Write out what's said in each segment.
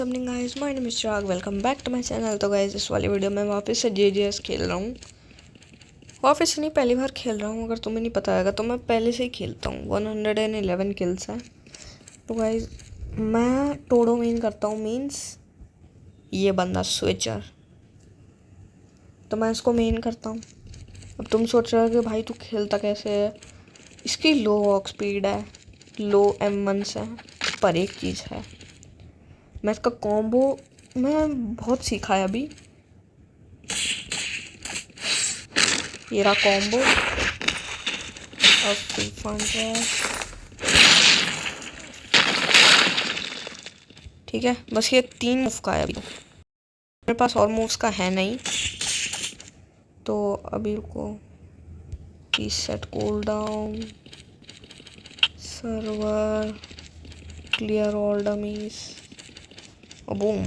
Evening guys, my name is Chirag. Welcome back to my channel. तो guys, इस वाली video में वापस से जेजेएस खेल रहा हूँ। वापस से नहीं, पहली बार खेल रहा हूँ। अगर तुम्हें नहीं पता होगा तो मैं पहले से ही खेलता हूँ। 111 किल्स है। तो गाइस, मैं टोडो मेन करता हूँ, मीन्स ये बंदा स्विचर। तो मैं इसको मेन करता हूँ। अब तुम सोच रहे हो कि भाई तू खेलता कैसे है। इसकी लो वॉक स्पीड है, लो M1 है, पर एक चीज़ है, मैं इसका कॉम्बो मैं बहुत सीखा है अभी। ये रहा कॉम्बो। अब ठीक है, बस ये 3 मूव का है अभी। मेरे पास और मूव्स का है नहीं, तो अभी रुको। Reset, cool down, server, clear all dummies और बूम।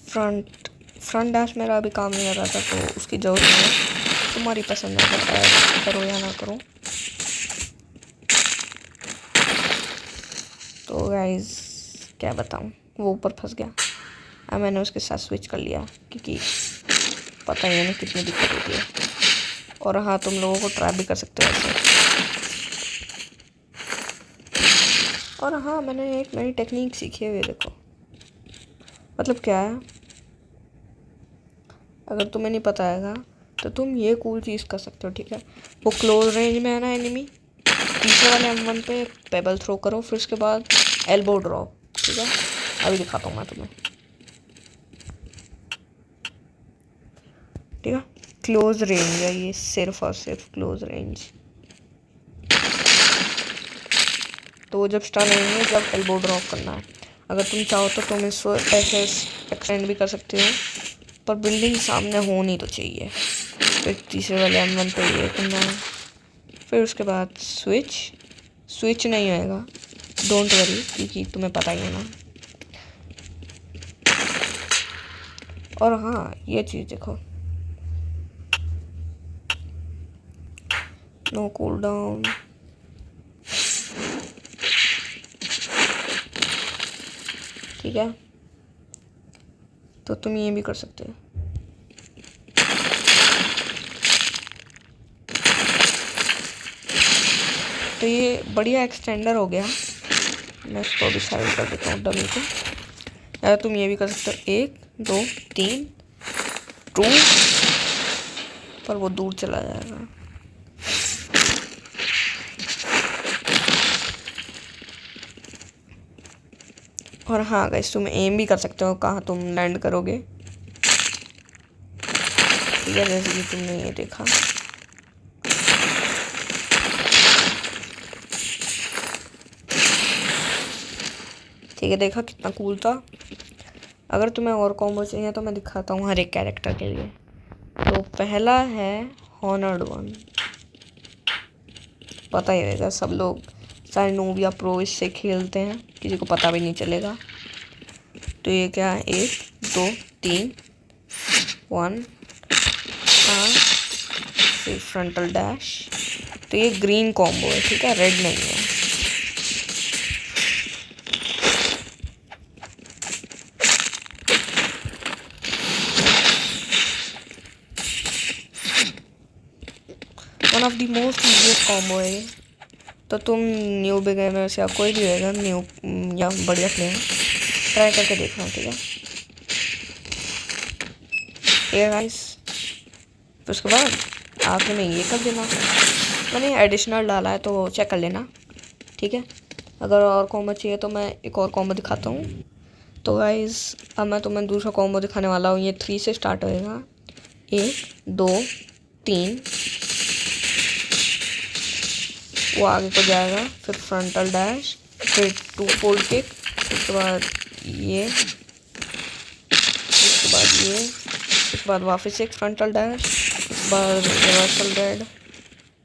फ्रंट डैश मेरा अभी काम नहीं कर रहा था, तो उसकी ज़रूरत नहीं है। तुम्हारी पसंद है, अगर ऐड करो या ना करो। तो गाइस, क्या बताऊँ, वो ऊपर फंस गया। अब मैंने उसके साथ स्विच कर लिया, क्योंकि पता ही है ना कितनी दिक्कत होती है। और हाँ, तुम लोगों को ट्राई भी कर सकते हो ऐसे। और हाँ, मैंने एक नई टेक्निक सीखी है, ये देखो। मतलब क्या है, अगर तुम्हें नहीं पता है तो तुम ये कूल चीज़ कर सकते हो, ठीक है। वो क्लोज रेंज में है ना एनिमी, तीसरे वाले M1 पे पेबल थ्रो करो, फिर उसके बाद एल्बो ड्रॉप, ठीक है। अभी दिखाता हूँ मैं तुम्हें, ठीक है। क्लोज रेंज है ये, सिर्फ और सिर्फ क्लोज रेंज। तो वो जब स्टन होंगे, जब एल्बो ड्रॉप करना है। अगर तुम चाहो तो तुम इसको ऐसे एक्सटेंड भी कर सकते हो, पर बिल्डिंग सामने होनी तो चाहिए। फिर तीसरे वाले M1 पे ये करना है, फिर उसके बाद स्विच नहीं होएगा, डोंट वरी, क्योंकि तुम्हें पता ही है ना। और हाँ, ये चीज़ देखो, नो कूल डाउन। ठीक है, तो तुम ये भी कर सकते हो। तो ये बढ़िया एक्सटेंडर हो गया। मैं इसको भी साइड कर देता हूँ डमी को। या तुम ये भी कर सकते हो, 1 2 3 2, पर वो दूर चला जाएगा। और हाँ गाइस, तुम एम भी कर सकते हो कहाँ तुम लैंड करोगे, ठीक है, जैसे कि तुमने ये देखा। ठीक है, देखा कितना कूल था। अगर तुम्हें और कॉम्बो चाहिए तो मैं दिखाता हूँ हर एक कैरेक्टर के लिए। तो पहला है हॉनर्ड वन, पता ही रहेगा, सब लोग सारे नूब या प्रो इससे खेलते हैं, किसी को पता भी नहीं चलेगा। तो ये क्या है, 1 2 3 1, फिर फ्रंटल डैश। तो ये ग्रीन कॉम्बो है, ठीक है, रेड नहीं है। One of the most easiest combo है ये। तो तुम न्यू बिगिनर्स या कोई भी रहेगा न्यू या बढ़िया प्लेयर, ट्राई करके देखना, ठीक है। ये गाइस, फिर उसके बाद आखिर में ये कर देना। मैंने एडिशनल डाला है तो चेक कर लेना, ठीक है। अगर और कॉम्बो चाहिए तो मैं एक और कॉम्बो दिखाता हूँ। तो गाइस, अब मैं तुम्हें दूसरा कॉम्बो दिखाने वाला हूँ। ये 3 से स्टार्ट होएगा, 1 2 3, वो आगे को जाएगा, फिर फ्रंटल डैश, फिर 2 फोल्ड किक, उसके बाद ये, उसके बाद ये, उसके बाद वापस एक फ्रंटल डैश, उसके बाद रिवर्सल रेड।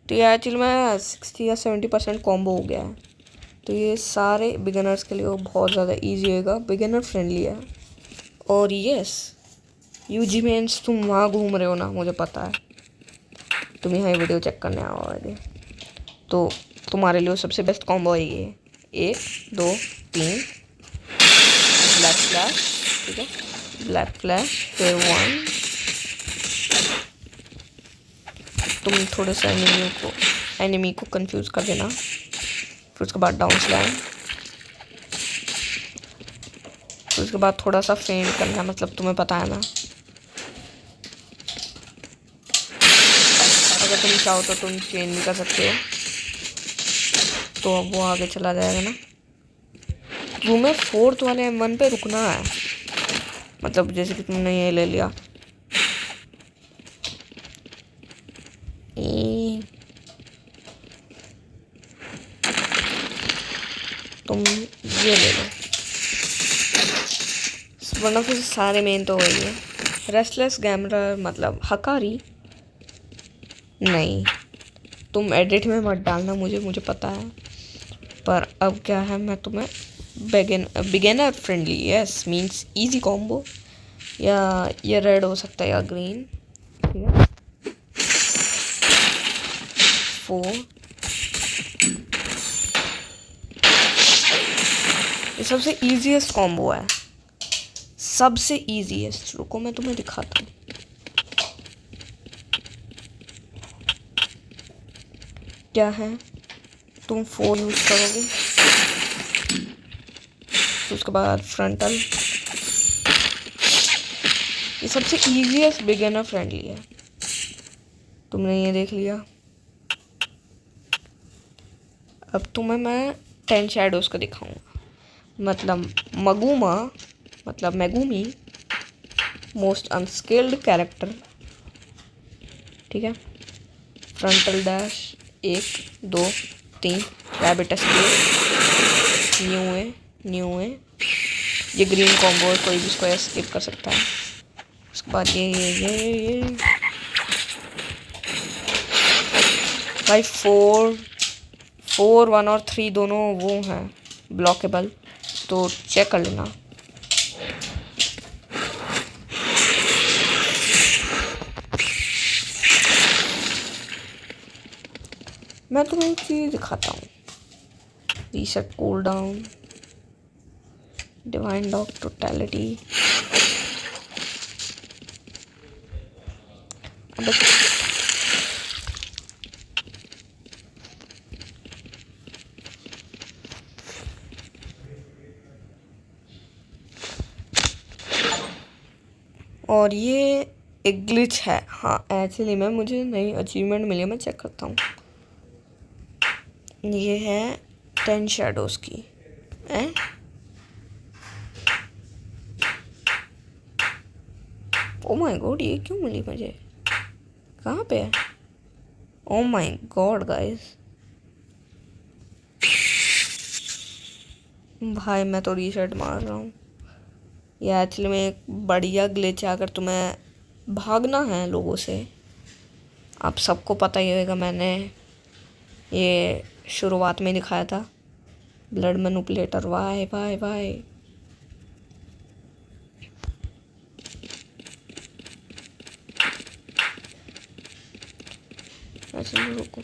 तो ये एक्चुअली में 60 या 70% कॉम्बो हो गया है। तो ये सारे बिगिनर्स के लिए बहुत ज़्यादा इजी होएगा, बिगिनर फ्रेंडली है। और यस, यूजी मेंस तुम वहाँ घूम रहे हो ना, मुझे पता है, तुम यहाँ वीडियो चेक करने आओगे, तो तुम्हारे लिए सबसे बेस्ट कॉम्बो है ये। 1 2 3 ब्लैक फ्लैश, ठीक है, ब्लैक फ्लैश, फिर 1। तुम थोड़े से एनिमी को कंफ्यूज कर देना, फिर उसके बाद डाउन स्लैम, फिर उसके बाद थोड़ा सा फेंट करना, मतलब तुम्हें पता है ना। अगर तुम चाहो तो तुम चेंज भी कर सकते हो, तो अब वो आगे चला जाएगा ना। तुम्हें 4th वाले M1 पे रुकना है, मतलब जैसे कि तुमने ये ले लिया, तुम ये ले लो, वरना फिर सारे मेन तो वही है। रेस्टलेस गैमरर मतलब हकारी नहीं, तुम एडिट में मत डालना, मुझे पता है। पर अब क्या है, मैं तुम्हें beginner friendly, yes means easy combo, या ये रेड हो सकता है या ग्रीन, ठीक है। 4 ये सबसे ईजीएस्ट कॉम्बो है, सबसे ईजीएस्ट। रुको मैं तुम्हें दिखाता हूँ। क्या है, तुम 4 यूज करोगे, तो उसके बाद फ्रंटल, ये सबसे ईजीएस्ट बिगिनर फ्रेंडली है। तुमने ये देख लिया। अब तुम्हें मैं 10 शैडोज का दिखाऊंगा, मतलब मेगुमी मोस्ट अनस्किल्ड कैरेक्टर, ठीक है। Frontal dash 1 2 3, rabbit escape, new है, ये ग्रीन कॉम्बो, कोई भी इसको स्किप कर सकता है। उसके बाद ये भाई 4 1 और 3 दोनों वो हैं ब्लॉकेबल, तो चेक कर लेना। मैं तुम्हें एक चीज़ दिखाता हूँ, reset cool down, divine dog totality. और ये एक ग्लिच है, हाँ एक्चुअली में मुझे नई अचीवमेंट मिली है, मैं चेक करता हूँ। ये है 10 शैडोज की है, ओ माय गॉड, ये क्यों मिली मुझे, कहाँ पे है, ओ माय गॉड गाइस, भाई मैं तो रीसेट मार रहा हूँ। ये एक्चुअली में एक बढ़िया ग्लिच है, अगर तुम्हें भागना है लोगों से। आप सबको पता ही होगा, मैंने ये शुरुआत में दिखाया था, blood manipulator, why why why. अच्छा रुको,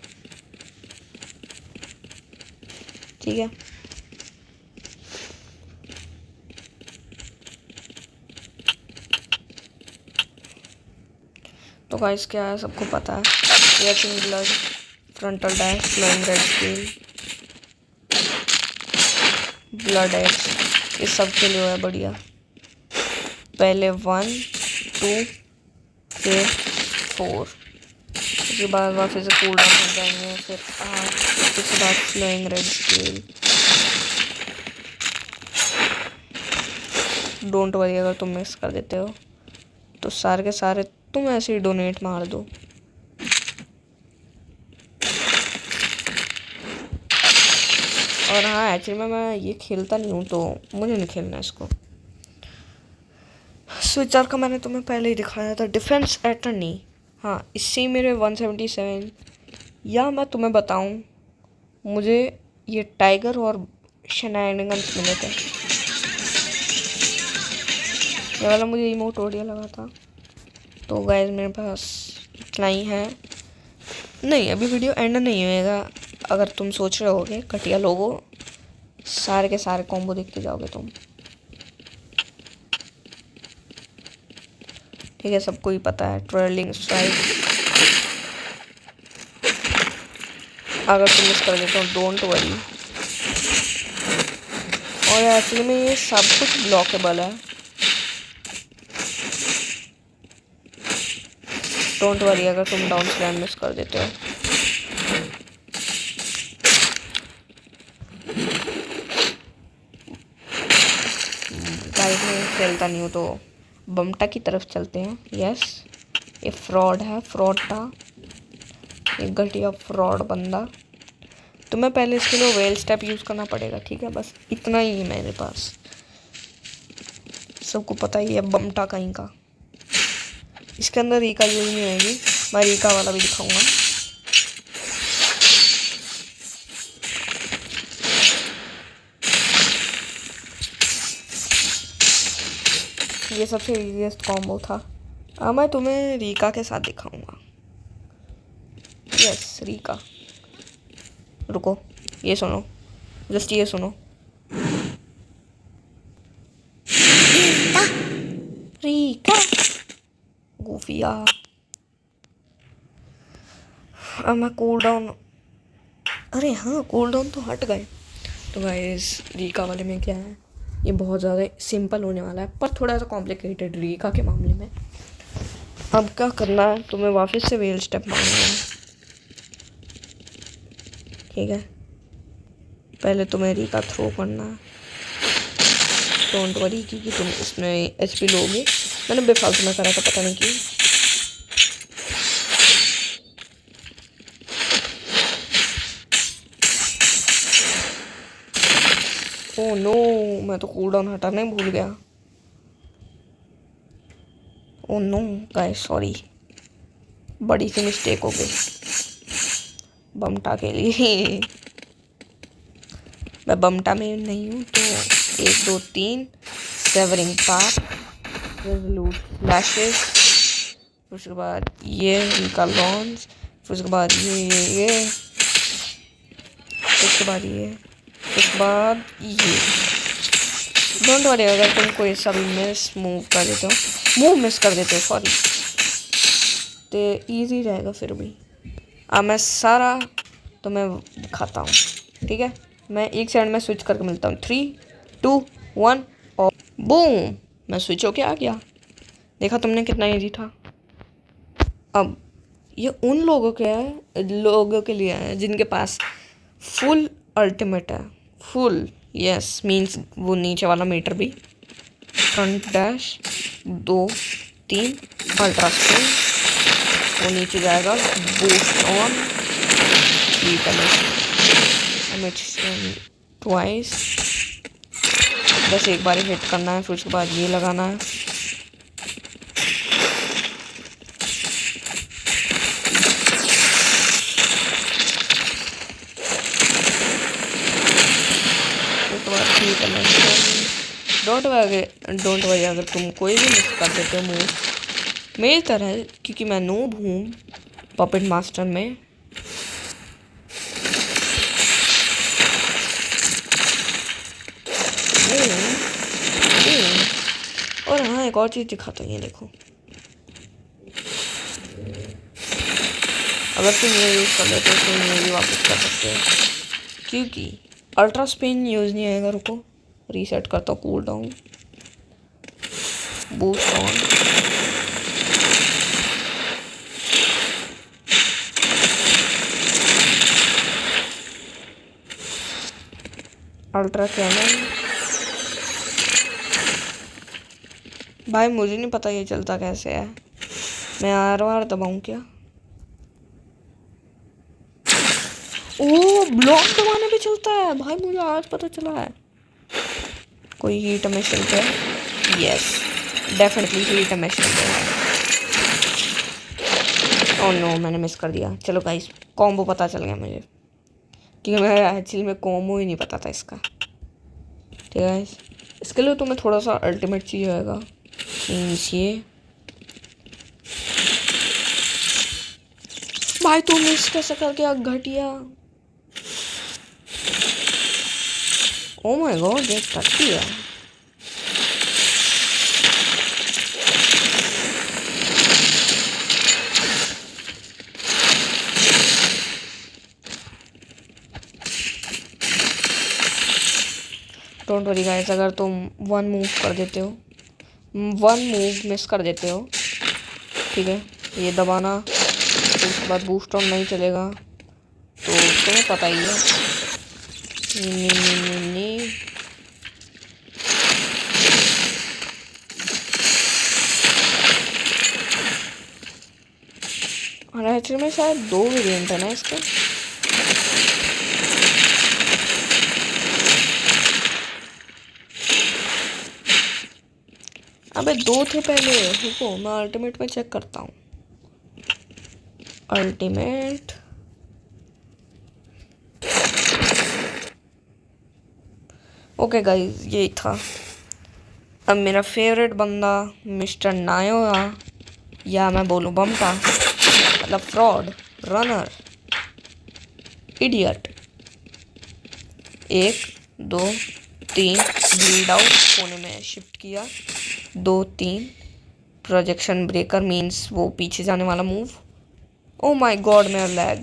ठीक है। तो गाइस क्या है, सबको पता है, reaction blood, frontal dash, flowing red scale, blood edge, इस सब के लिए है बढ़िया। पहले 1 2 फिर 4, उसके बाद वापस से कूल डाउन हो जाएंगे, फिर 8, उसके बाद flowing red scale. Don't worry, अगर तुम मिस कर देते हो तो सारे के सारे तुम ऐसे ही डोनेट मार दो। और हाँ एक्चुअली मैं ये खेलता नहीं हूँ, तो मुझे नहीं खेलना इसको। स्विचर का मैंने तुम्हें पहले ही दिखाया था, डिफेंस एटर्नी, हाँ इससे मेरे 177। या मैं तुम्हें बताऊँ, मुझे ये टाइगर और शेनाइनिगन्स मिले थे, ये वाला मुझे इमोट बढ़िया लगा था। तो गाइस मेरे पास इतना ही है, नहीं अभी वीडियो एंड नहीं होएगा। अगर तुम सोच रहे होगे घटिया लोगो, सारे के सारे कॉम्बो देखते जाओगे तुम। ठीक है, सबको ही पता है ट्रेलिंग स्ट्राइक। अगर तुम मिस कर देते हो डोंट वरी। और एक्चुअली में ये सब कुछ ब्लॉकेबल है, डोंट वरी अगर तुम डाउन स्लैम मिस कर देते हो। गाइस मैं खेलता नहीं हूँ तो बमटा की तरफ चलते हैं। यस, ये फ्रॉड है, फ्रॉड था, एक घटिया फ्रॉड बंदा। तुम्हें पहले इसके लिए वेल स्टेप यूज़ करना पड़ेगा, ठीक है, बस इतना ही है मेरे पास। सबको पता ही है बमटा कहीं का। इसके अंदर रीका यूज नहीं होगी, मैं रीका वाला भी दिखाऊंगा। ये सबसे इजीएस्ट कॉम्बो था। अब मैं तुम्हें रीका के साथ दिखाऊंगा। Yes, Rica. रुको, ये सुनो, जस्ट ये सुनो। रीका गुफिया। अब मैं कूल डाउन, अरे हाँ कूल डाउन तो हट गए। तो गाइस रीका वाले में क्या है, ये बहुत ज़्यादा सिंपल होने वाला है पर थोड़ा सा कॉम्प्लिकेटेड रीका के मामले में। अब क्या करना है, तुम्हें वापस से वेल स्टेप मारना है, ठीक है। पहले तुम्हें रीका थ्रो करना है, डोंट वरी, क्योंकि तुम इसमें एचपी लोगे। मैंने बेफालतू में करा था, पता नहीं क्यों। ओह नो, मैं तो कूल डाउन हटाने भूल गया। ओह नो गाइस, सॉरी, बड़ी सी मिस्टेक हो गई बमटा के लिए। मैं बमटा में नहीं हूँ तो 1 2 3 सेवरिंग पाथ, रेजोल्यूट फ्लैशेस, फिर उसके बाद ये रीका लॉन्च, फिर उसके बाद ये फिर उसके बाद ये, फिर उसके बाद ये। डोंट वरी अगर तुम कोई सा भी मूव कर देते हो, सॉरी, तो ईजी रहेगा फिर भी। अब मैं सारा तुम्हें दिखाता हूँ, ठीक है। मैं एक साइड में स्विच करके मिलता हूँ, 3 2 1 और बूम, मैं स्विच होके आ गया। देखा तुमने कितना इजी था। अब ये उन लोगों के लिए है जिनके पास फुल अल्टीमेट है, फुल, यस मीन्स वो नीचे वाला मीटर भी, फ्रंट डैश 2 3 अल्ट्रा स्पिन, वो नीचे जाएगा, बूस्ट ऑन, ट्वाइस, बस एक बार हिट करना है, फिर उसके बाद ये लगाना है। डोंट वरी अगर तुम कोई भी मिस कर देते हो मूव मेरी तरह, क्योंकि मैं नूब हूँ पपेट मास्टर में। और हाँ एक और चीज़ दिखाता हूँ, ये देखो, अगर तुम ये यूज़ कर लेते हो तो ये भी वापस कर सकते हो, क्योंकि अल्ट्रा स्पिन यूज़ नहीं आएगा। रुको रीसेट करता हूँ, cool down, boost on, ultra cannon. भाई मुझे नहीं पता ये चलता कैसे है, मैं RR दबाऊँ क्या? ओह ब्लॉक दबाने पे चलता है भाई, मुझे आज पता चला है। कोई हीट मिशन पे, यस डेफिनेटली हीट मिशन पे है। ओह नो मैंने मिस कर दिया। चलो गाइस कॉम्बो पता चल गया मुझे, क्योंकि मैं एक्चुअली में कॉम्बो ही नहीं पता था इसका, ठीक है गाइस। इसके लिए तुम्हें थोड़ा सा अल्टीमेट चाहिए होगा, मीन्स ये। भाई तू मिस कैसे कर गया घटिया? ओ माय गॉड ये करती है। डोंट वरी गाइस, अगर तुम वन मूव कर देते हो, वन मूव मिस कर देते हो, ठीक है, ये दबाना, तो उसके बाद बूस्ट ऑन नहीं चलेगा, तो तुम्हें पता ही है। नी नी नी नी और एक्चुअली में शायद 2 वेरिएंट है ना इसके। अबे 2 थे पहले, रुको मैं अल्टीमेट में चेक करता हूँ। अल्टीमेट, ओके गाइस यही था। अब मेरा फेवरेट बंदा मिस्टर नायोया, या मैं बोलूँ बमटा, मतलब fraud, runner, idiot. 1 2 3 bleed out कोने में शिफ्ट किया, 2 3 प्रोजेक्शन ब्रेकर मीन्स वो पीछे जाने वाला मूव। ओ माय गॉड मेरा लैग।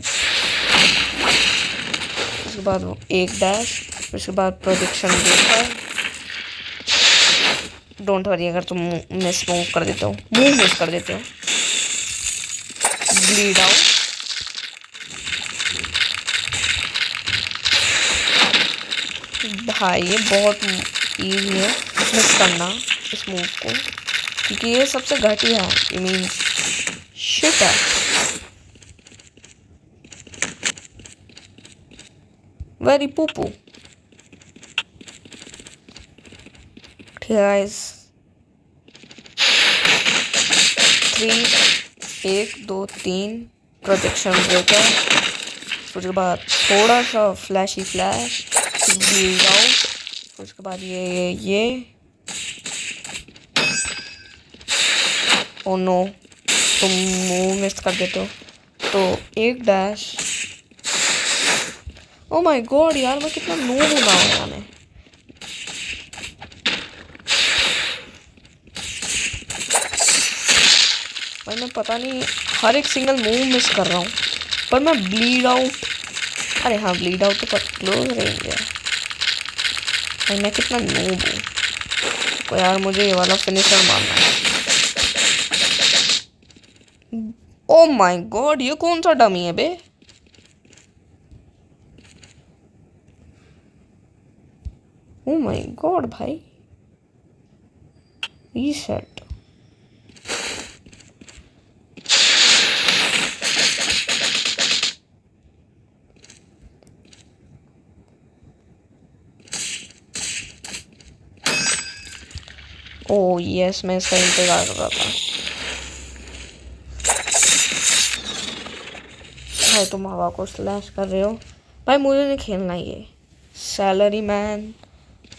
उसके बाद वो 1 डैश, उसके बाद प्रोजेक्शन ब्रेकर। डोंट वरी अगर तुम मिस मूव कर देते हो, मूव मिस कर देते हो। ब्लीड आउट, भाई ये बहुत ईजी है मिस करना इस मूव को, क्योंकि ये सबसे घटिया है, ये मीन्स शिट है, वेरी पूपू। ठीक है गाइस, 3 1 2 3 प्रोजेक्शन ब्रेकर, उसके बाद थोड़ा सा फ्लैशी फ्लैश, ब्लीड आउट, उसके बाद ये ओ नो, तुम मूव मिस कर देते हो, तो 1 डैश। ओ माय गॉड यार मैं कितना नूब हूँ ना मैं। भाई मैं पता नहीं हर एक सिंगल मूव मिस कर रहा हूँ, पर मैं ब्लीड आउट, अरे हाँ ब्लीड आउट तो क्लोज रेंज है। भाई मैं कितना नूब हूँ, तो यार मुझे ये वाला फिनिशर मारना है। ओ माय गॉड ये कौन सा डमी है बे। ओ माय गॉड भाई, रीसेट। ओ यस मैं इसका इंतजार कर रहा था। भाई तुम हवा को स्लैश कर रहे हो, भाई मुझे नहीं खेलना ये सैलरी मैन,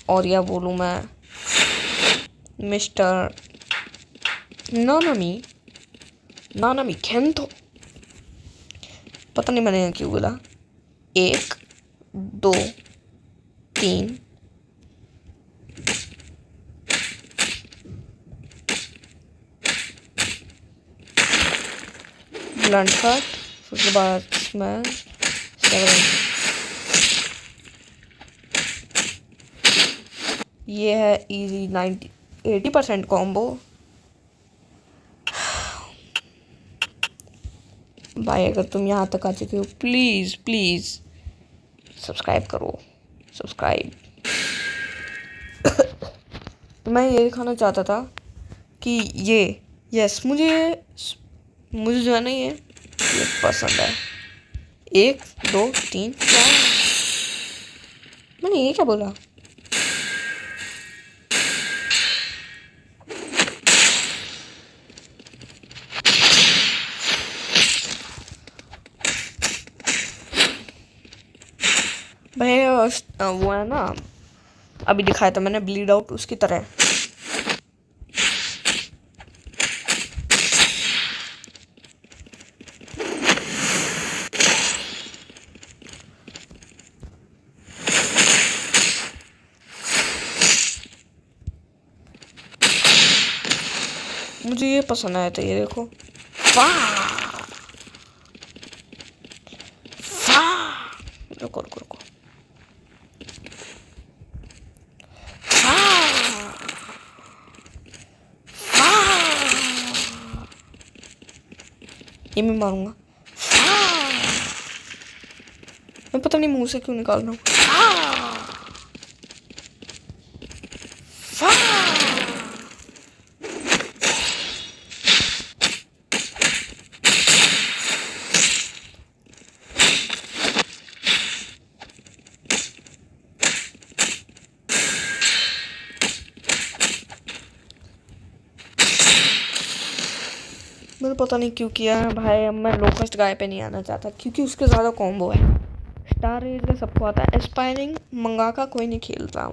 और या बोलूँ मैं मिस्टर नानामी खेंतो, पता नहीं मैंने क्यों बोला। 1 2 3 ब्लंट कट, उसके बाद स्मैश 7। ये है इजी 80% कॉम्बो। भाई अगर तुम यहाँ तक आ चुके हो प्लीज़ प्लीज़ सब्सक्राइब करो, सब्सक्राइब। मैं ये दिखाना चाहता था कि यस मुझे जो है ना ये पसंद है। 1 2 3 4, मैंने ये क्या बोला। भाई वो है ना, अभी दिखाया था मैंने ब्लीड आउट उसकी तरह। मुझे ये पसंद आया था, ये देखो। वाह वाह, रुको रुको रुको। ये मैं मारूंगा। मैं पता नहीं मुंह से क्यों निकाल रहा हूँ। मैंने पता नहीं क्यों किया है भाई। अब मैं लोकस्ट गाय पे नहीं आना चाहता क्योंकि उसके ज़्यादा कॉम्बो है। स्टार रेज का सबको आता है। एस्पायरिंग मंगाका कोई नहीं खेलता।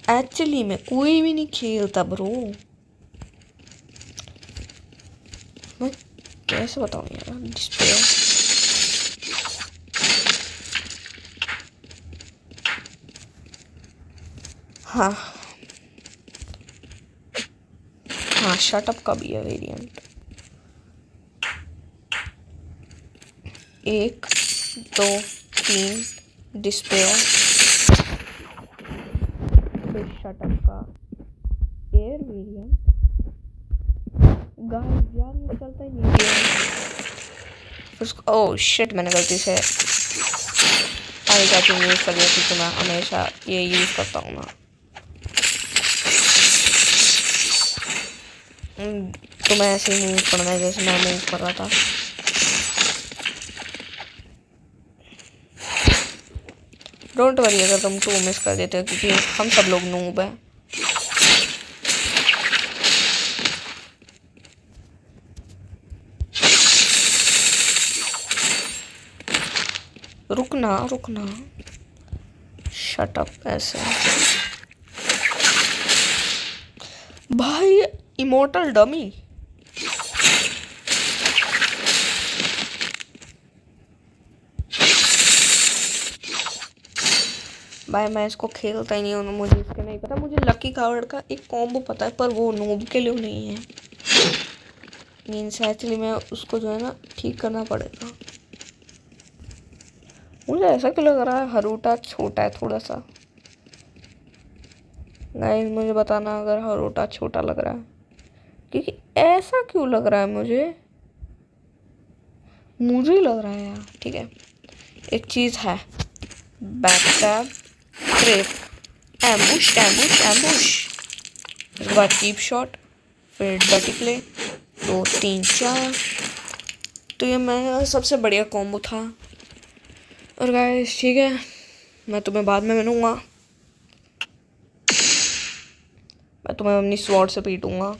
एक्चुअली में कोई भी नहीं खेलता ब्रो। मैं कैसे बताऊँ यार। डिस्प्ले हाँ हाँ, शटअप का भी है वेरिएंट। 1 2 3 डिस्प्ले फिर शटअप का एयर वेरिएंट। गाइस यार ये चलता ही नहीं है। ओह शिट, मैंने गलती से आगे जाके यूज़ कर दिया क्योंकि मैं हमेशा ये यूज़ करता हूँ ना। तो मैं ऐसे ही मूव करना है जैसे मैं मूव कर रहा था। डोंट वरी अगर तुम 2 मिस कर देते हो क्योंकि हम सब लोग नूब हैं। रुकना रुकना, शट अप। ऐसे भाई इमोर्टल डमी। भाई मैं इसको खेलता ही नहीं हूँ, मुझे इसके नहीं पता। मुझे लकी कार्ड का एक कॉम्बो पता है पर वो नूब के लिए नहीं है। मीन्स एक्चुअली मैं उसको जो है ना ठीक करना पड़ेगा। मुझे ऐसा क्यों लग रहा है हरूटा छोटा है थोड़ा सा। गाइस मुझे बताना अगर हरूटा छोटा लग रहा है, क्योंकि ऐसा क्यों लग रहा है मुझे लग रहा है यार। ठीक है, एक चीज़ है, backstab, trip, ambush ambush ambush, उसके बाद चीप शॉट, फिर डर्टी प्ले, 2 3 4। तो ये मेरा सबसे बढ़िया कॉम्बो था। और गाइस ठीक है, मैं तुम्हें बाद में मिलूँगा। मैं तुम्हें अपनी स्वॉर्ड से पीटूंगा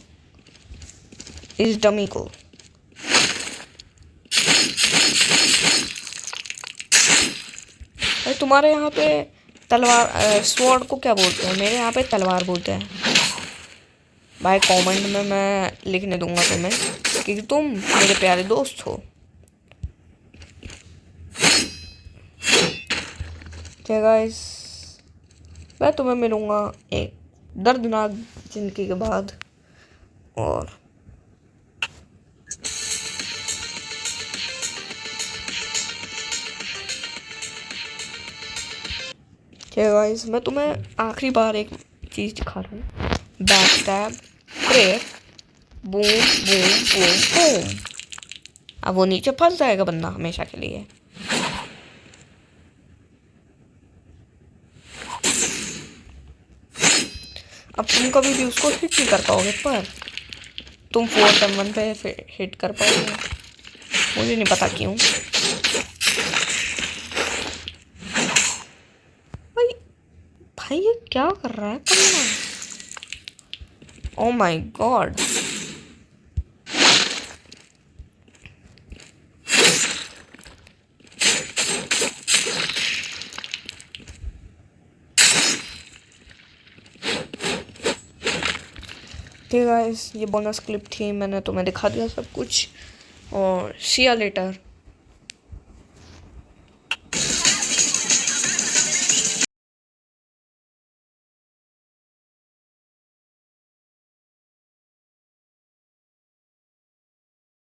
इस डमी को। अरे तुम्हारे यहाँ पे तलवार स्वॉर्ड को क्या बोलते हैं? मेरे यहाँ पे तलवार बोलते हैं। भाई कमेंट में मैं लिखने दूंगा तुम्हें क्योंकि तुम मेरे प्यारे दोस्त हो। ठीक गाइस, मैं तुम्हें मिलूंगा एक दर्दनाक जिंदगी के बाद। और ठीक गाइस, मैं तुम्हें आखिरी बार एक चीज़ दिखा रहा हूँ। Back stab, crepe, boom boom boom boom. अब वो नीचे फंस जाएगा बंदा हमेशा के लिए। अब तुम कभी भी उसको हिट नहीं कर पाओगे पर तुम 4-1 पे हिट कर पाओगे। मुझे नहीं पता क्यों। भाई भाई ये क्या कर रहा है कन्ना? Oh my God. ठीक गाइस, ये बोनस क्लिप थी, मैंने तुम्हें दिखा दिया सब कुछ। और सी या लेटर।